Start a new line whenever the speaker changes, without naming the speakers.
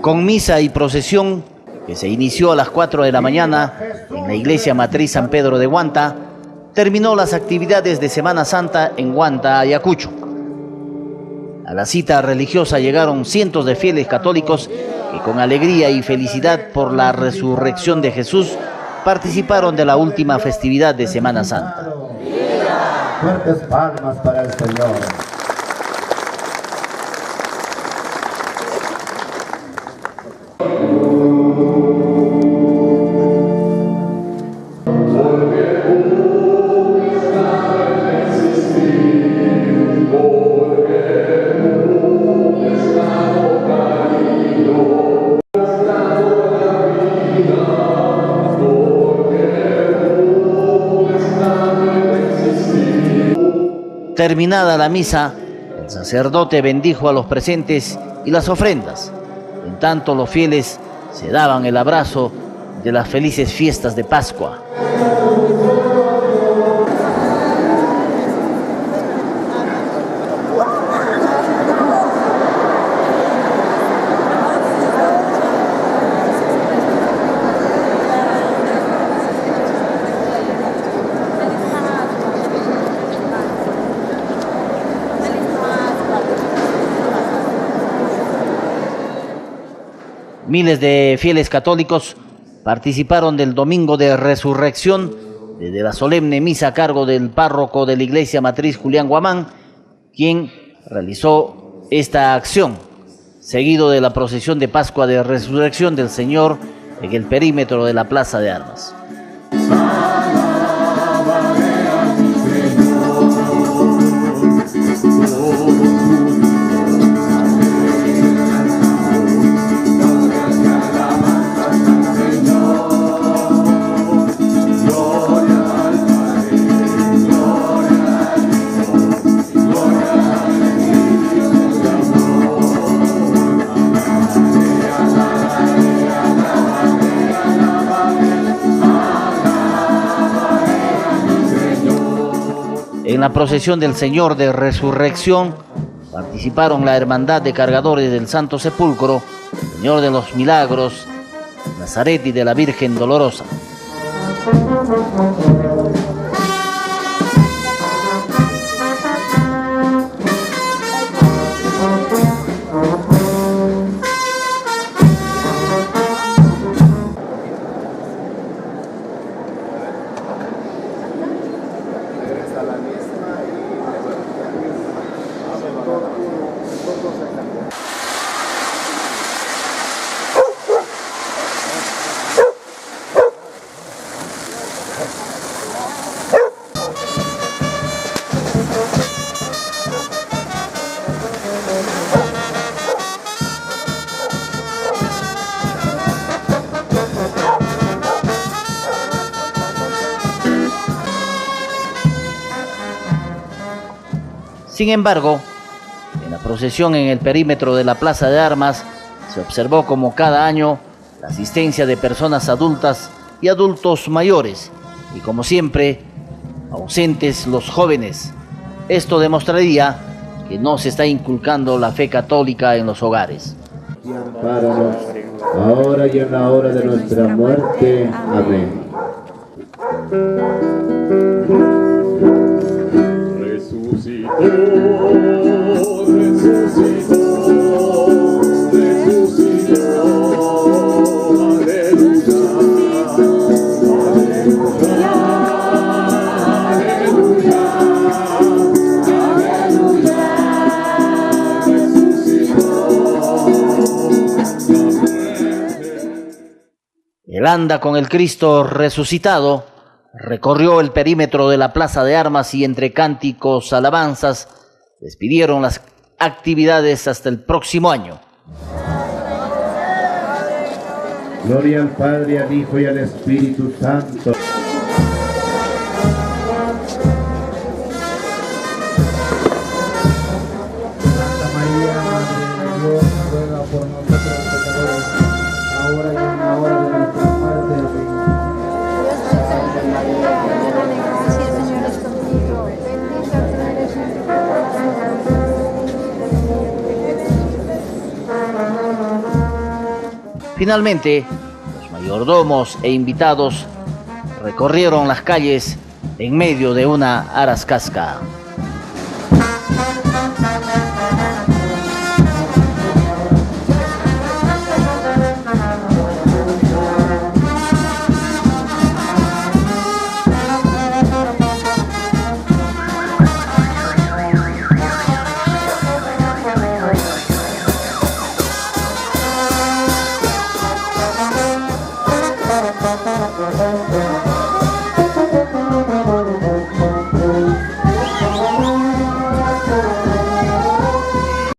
Con misa y procesión que se inició a las 4 de la mañana en la iglesia matriz San Pedro de Huanta, terminó las actividades de Semana Santa en Huanta, Ayacucho. A la cita religiosa llegaron cientos de fieles católicos que con alegría y felicidad por la resurrección de Jesús participaron de la última festividad de Semana Santa.
Fuertes palmas para el Señor.
Terminada la misa, el sacerdote bendijo a los presentes y las ofrendas. En tanto, los fieles se daban el abrazo de las felices fiestas de Pascua. Miles de fieles católicos participaron del Domingo de Resurrección desde la solemne misa a cargo del párroco de la Iglesia Matriz Julián Guamán, quien realizó esta acción, seguido de la procesión de Pascua de Resurrección del Señor en el perímetro de la Plaza de Armas. En la procesión del Señor de Resurrección participaron la Hermandad de Cargadores del Santo Sepulcro, Señor de los Milagros, Nazaret y de la Virgen Dolorosa. Sin embargo, en la procesión en el perímetro de la Plaza de Armas se observó como cada año la asistencia de personas adultas y adultos mayores y, como siempre, ausentes los jóvenes. Esto demostraría que no se está inculcando la fe católica en los hogares.
Y ampáranos, ahora y en la hora de nuestra muerte. Amén.
El anda con el Cristo resucitado recorrió el perímetro de la Plaza de Armas y entre cánticos, alabanzas, despidieron las actividades hasta el próximo año.
Gloria al Padre, al Hijo y al Espíritu Santo.
Santa María, Madre de Dios, ruega por nosotros pecadores, ahora y en la hora de nuestra muerte. Santa María, llena de gracia, el Señor es contigo. Bendita tú eres entre todas las mujeres.
Finalmente, los mayordomos e invitados recorrieron las calles en medio de una arascasca.